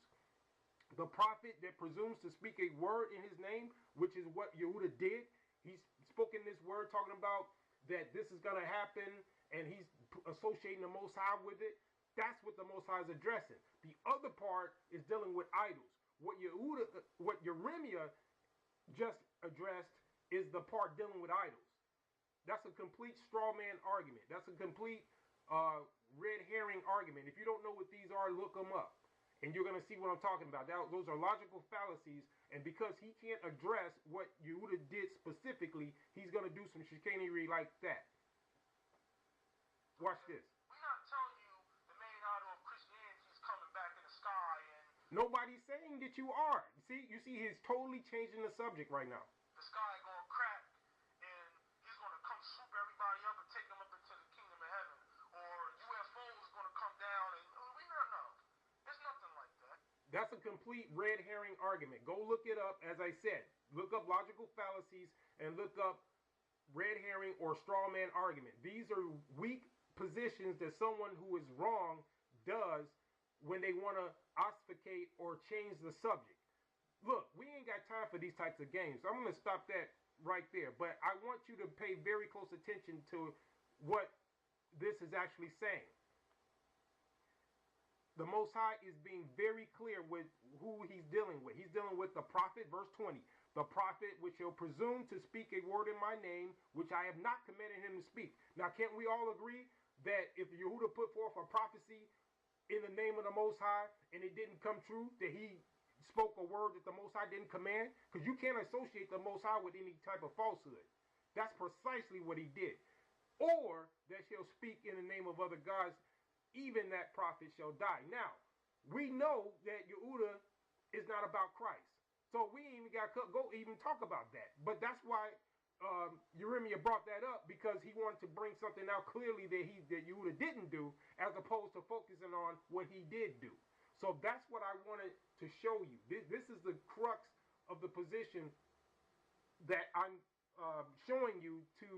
Speaker 1: The prophet that presumes to speak a word in his name, which is what Yehudah did. He's spoken this word talking about that this is going to happen, and he's associating the Most High with it. That's what the Most High is addressing. The other part is dealing with idols. What Yeremah just addressed is the part dealing with idols. That's a complete straw man argument. That's a complete red herring argument. If you don't know what these are, look them up. And you're going to see what I'm talking about. Those are logical fallacies. And because he can't address what Yehudah did specifically, he's going to do some chicanery like that. Watch this.
Speaker 2: We're not telling you the main idol of Christianity is coming back in the sky and
Speaker 1: nobody's saying that you are. You see, he's totally changing the subject right now.
Speaker 2: the sky gonna crack and he's gonna come swoop everybody up and take them up into the kingdom of heaven, or UFOs is gonna come down and we don't know. There's nothing like that.
Speaker 1: That's a complete red herring argument. Go look it up. As I said, look up logical fallacies and look up red herring or straw man argument. These are weak positions that someone who is wrong does when they want to obfuscate or change the subject. Look, we ain't got time for these types of games. I'm going to stop that right there. But I want you to pay very close attention to what this is actually saying. The Most High is being very clear with who he's dealing with. He's dealing with the prophet, verse 20. The prophet which shall presume to speak a word in my name, which I have not commanded him to speak. Now, can't we all agree that if Yehudah put forth a prophecy in the name of the Most High and it didn't come true, that he spoke a word that the Most High didn't command? Because you can't associate the Most High with any type of falsehood. That's precisely what he did. Or that shall speak in the name of other gods, even that prophet shall die. Now, we know that Yehudah is not about Christ. So we ain't even got to go even talk about that. But that's why Yeremah brought that up, because he wanted to bring something out clearly that Yehudah didn't do, as opposed to focusing on what he did do. So that's what I wanted to show you. This is the crux of the position that I'm showing you to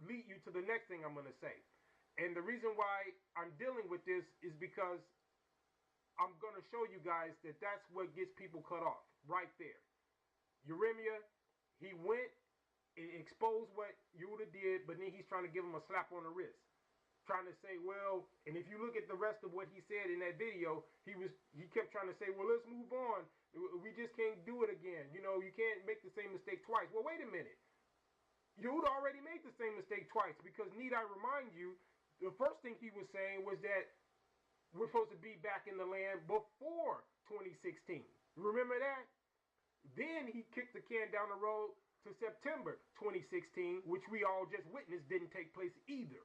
Speaker 1: lead you to the next thing I'm going to say. And the reason why I'm dealing with this is because I'm going to show you guys that that's what gets people cut off right there. Yeremah, he went and exposed what Yehudah did, but then he's trying to give him a slap on the wrist. Trying to say, well, and if you look at the rest of what he said in that video, he kept trying to say, well, let's move on. We just can't do it again. You know, you can't make the same mistake twice. Well, wait a minute. Yehudah already made the same mistake twice, because need I remind you, the first thing he was saying was that we're supposed to be back in the land before 2016. Remember that? Then he kicked the can down the road to September 2016, which we all just witnessed didn't take place either.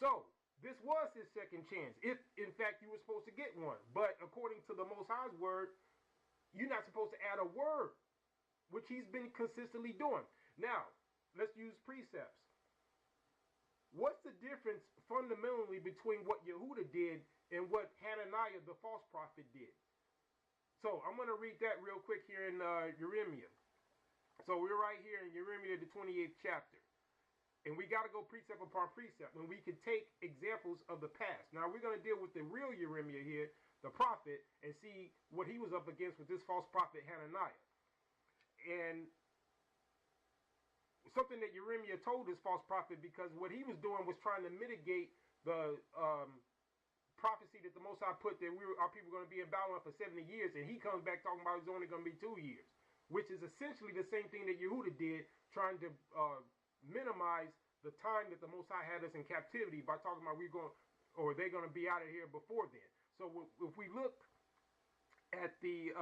Speaker 1: So this was his second chance, if in fact you were supposed to get one. But according to the Most High's word, you're not supposed to add a word, which he's been consistently doing. Now, let's use precepts. What's the difference fundamentally between what Yehudah did and what Hananiah, the false prophet, did? So I'm going to read that real quick here in Yeremah. So we're right here in Yeremah, the 28th chapter. And we got to go precept upon precept. And we can take examples of the past. Now we're going to deal with the real Yeremah here, the prophet, and see what he was up against with this false prophet Hananiah. And something that Yeremah told this false prophet, because what he was doing was trying to mitigate the prophecy that the Most High put that our people were going to be in Babylon for 70 years, and he comes back talking about it's only going to be 2 years, which is essentially the same thing that Yehudah did, trying to minimize the time that the Most High had us in captivity by talking about they're going to be out of here before then. So if we look at the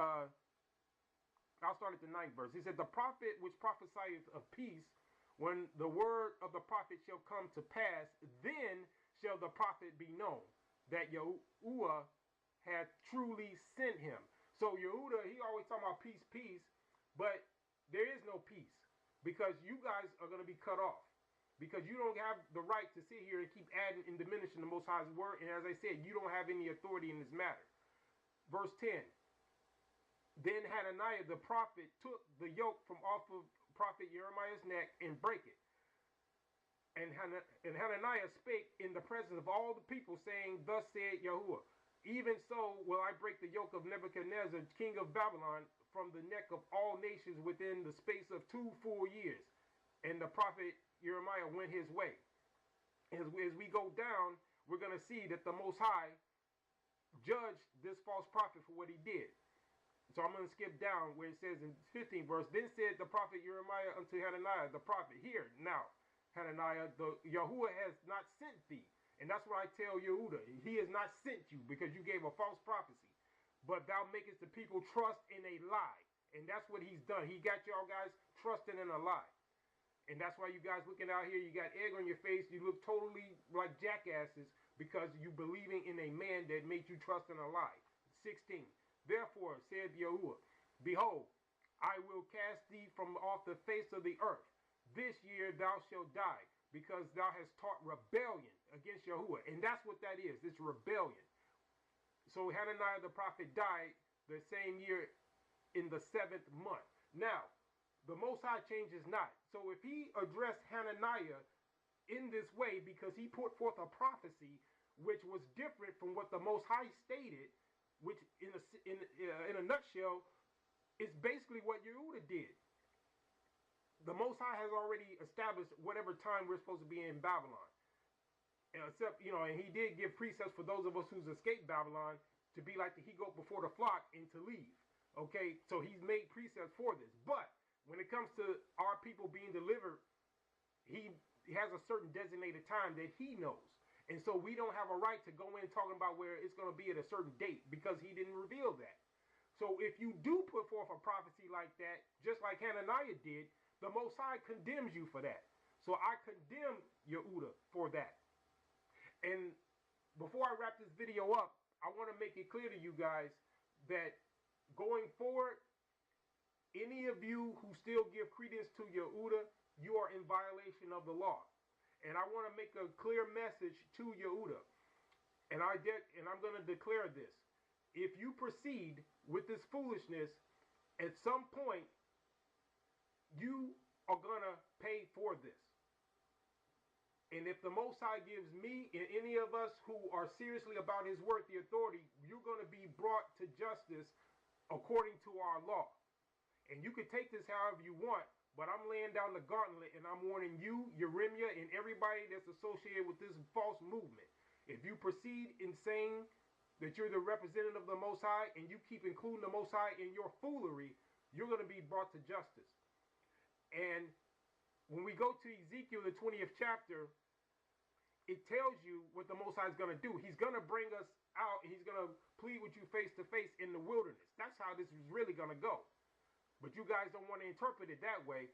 Speaker 1: I'll start at the 9th verse. He said, the prophet which prophesieth of peace, when the word of the prophet shall come to pass, then shall the prophet be known that Yahuwah had truly sent him. So Yehudah, he always talking about peace, peace, but there is no peace, because you guys are going to be cut off, because you don't have the right to sit here and keep adding and diminishing the Most High's word. And as I said, you don't have any authority in this matter. Verse 10. Then Hananiah the prophet took the yoke from off of prophet Yeremiah's neck and brake it. And Hananiah spake in the presence of all the people, saying, thus said Yahuwah, even so will I break the yoke of Nebuchadnezzar, king of Babylon, from the neck of all nations within the space of 2 full years. And the prophet Yeremiah went his way. As we go down, we're going to see that the Most High judged this false prophet for what he did. So I'm going to skip down where it says in 15th verse, then said the prophet Yeremah unto Hananiah the prophet, hear now, Hananiah, the Yahuwah has not sent thee. And that's what I tell Yehudah. He has not sent you because you gave a false prophecy. But thou makest the people trust in a lie. And that's what he's done. He got y'all guys trusting in a lie. And that's why you guys looking out here, you got egg on your face. You look totally like jackasses because you believing in a man that made you trust in a lie. 16. Therefore, said Yahuwah, behold, I will cast thee from off the face of the earth. This year thou shalt die, because thou hast taught rebellion against Yahuwah. And that's what that is. It's rebellion. So Hananiah the prophet died the same year in the 7th month. Now, the Most High changes not. So if he addressed Hananiah in this way because he put forth a prophecy which was different from what the Most High stated, which in a nutshell is basically what Yehudah did. The Most High has already established whatever time we're supposed to be in Babylon. Except, and he did give precepts for those of us who's escaped Babylon to be like the he-goat before the flock and to leave. Okay, so he's made precepts for this. But when it comes to our people being delivered, he has a certain designated time that he knows. And so we don't have a right to go in talking about where it's going to be at a certain date because he didn't reveal that. So if you do put forth a prophecy like that, just like Hananiah did, the Most High condemns you for that. So I condemn Yehudah for that. And before I wrap this video up, I want to make it clear to you guys that going forward, any of you who still give credence to Yehudah, you are in violation of the law. And I want to make a clear message to Yehudah. And I'm going to declare this. If you proceed with this foolishness, at some point, you are going to pay for this. And if the Most High gives me and any of us who are seriously about his work the authority, you're going to be brought to justice according to our law. And you can take this however you want, but I'm laying down the gauntlet and I'm warning you, Yeremah, and everybody that's associated with this false movement. If you proceed in saying that you're the representative of the Most High and you keep including the Most High in your foolery, you're going to be brought to justice. And when we go to Ezekiel, the 20th chapter, it tells you what the Most High is going to do. He's going to bring us out and he's going to plead with you face to face in the wilderness. That's how this is really going to go. But you guys don't want to interpret it that way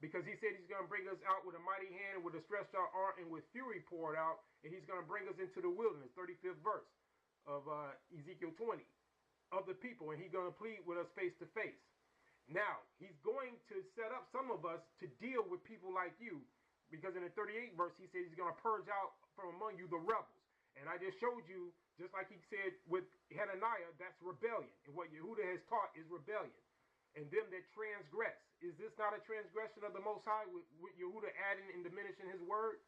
Speaker 1: because he said he's going to bring us out with a mighty hand, with a stretched out arm, and with fury poured out, and he's going to bring us into the wilderness, 35th verse of Ezekiel 20, of the people, and he's going to plead with us face to face. Now, he's going to set up some of us to deal with people like you, because in the 38th verse, he says he's going to purge out from among you the rebels. And I just showed you, just like he said with Hananiah, that's rebellion. And what Yehudah has taught is rebellion. And them that transgress. Is this not a transgression of the Most High with Yehudah adding and diminishing his word?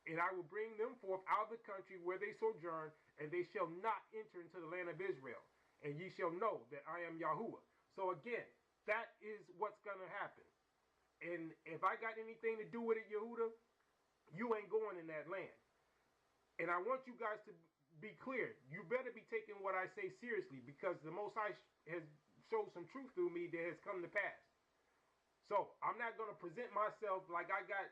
Speaker 1: And I will bring them forth out of the country where they sojourn, and they shall not enter into the land of Israel. And ye shall know that I am Yahuwah. So again, that is what's going to happen. And if I got anything to do with it, Yehudah, you ain't going in that land. And I want you guys to be clear. You better be taking what I say seriously because the Most High has showed some truth through me that has come to pass. So I'm not going to present myself like I got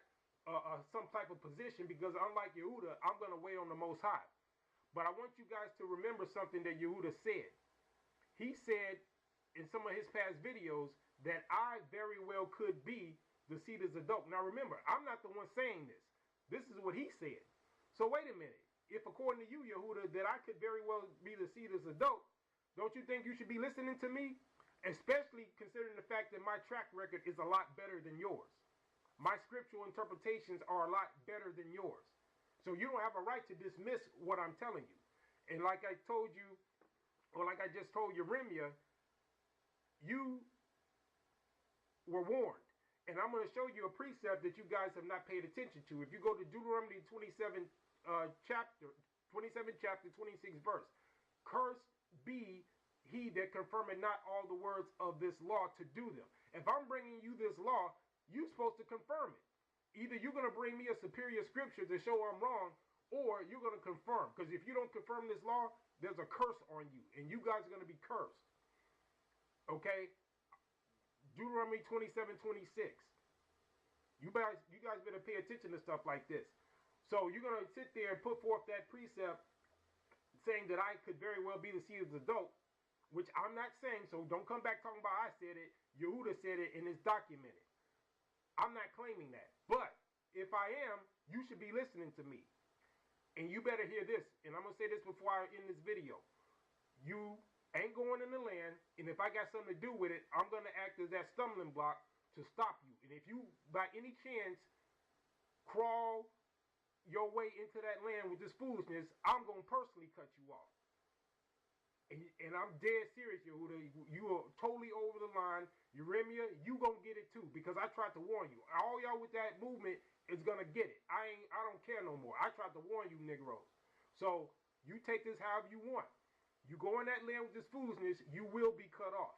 Speaker 1: some type of position because unlike Yehudah, I'm going to wait on the Most High. But I want you guys to remember something that Yehudah said. He said in some of his past videos that I very well could be the seed of Zadok. Now remember, I'm not the one saying this. This is what he said. So wait a minute. If according to you, Yehudah, that I could very well be the seed of Zadok, don't you think you should be listening to me? Especially considering the fact that my track record is a lot better than yours. My scriptural interpretations are a lot better than yours. So you don't have a right to dismiss what I'm telling you. And like I told you, or like I just told Yeremah, you were warned. And I'm going to show you a precept that you guys have not paid attention to. If you go to Deuteronomy 27 chapter, 26 verse. Cursed be he that confirmeth not all the words of this law to do them. If I'm bringing you this law, you're supposed to confirm it. Either you're going to bring me a superior scripture to show I'm wrong, or you're going to confirm. Because if you don't confirm this law, there's a curse on you. And you guys are going to be cursed. Okay? Deuteronomy 27:26. You guys better pay attention to stuff like this. So you're going to sit there and put forth that precept saying that I could very well be the seed of the dope, which I'm not saying, so don't come back talking about I said it. Yehudah said it and it's documented. I'm not claiming that. But if I am, you should be listening to me. And you better hear this. And I'm going to say this before I end this video. You ain't going in the land, and if I got something to do with it, I'm going to act as that stumbling block to stop you. And if you, by any chance, crawl your way into that land with this foolishness, I'm going to personally cut you off. And I'm dead serious, Yehudah. You are totally over the line. Yeremah, you going to get it too, because I tried to warn you. All y'all with that movement is going to get it. I don't care no more. I tried to warn you, Negroes. So you take this however you want. You go in that land with this foolishness, you will be cut off.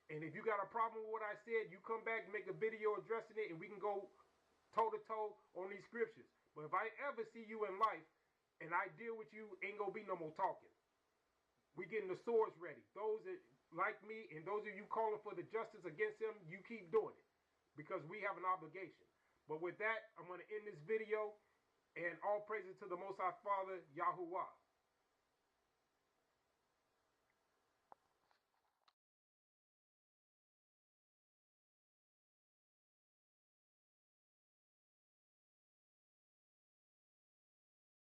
Speaker 1: And if you got a problem with what I said, you come back and make a video addressing it, and we can go toe-to-toe on these scriptures. But if I ever see you in life and I deal with you, ain't going to be no more talking. We getting the swords ready. Those that like me and those of you calling for the justice against him, you keep doing it. Because we have an obligation. But with that, I'm going to end this video. And all praises to the Most High Father, YHWH.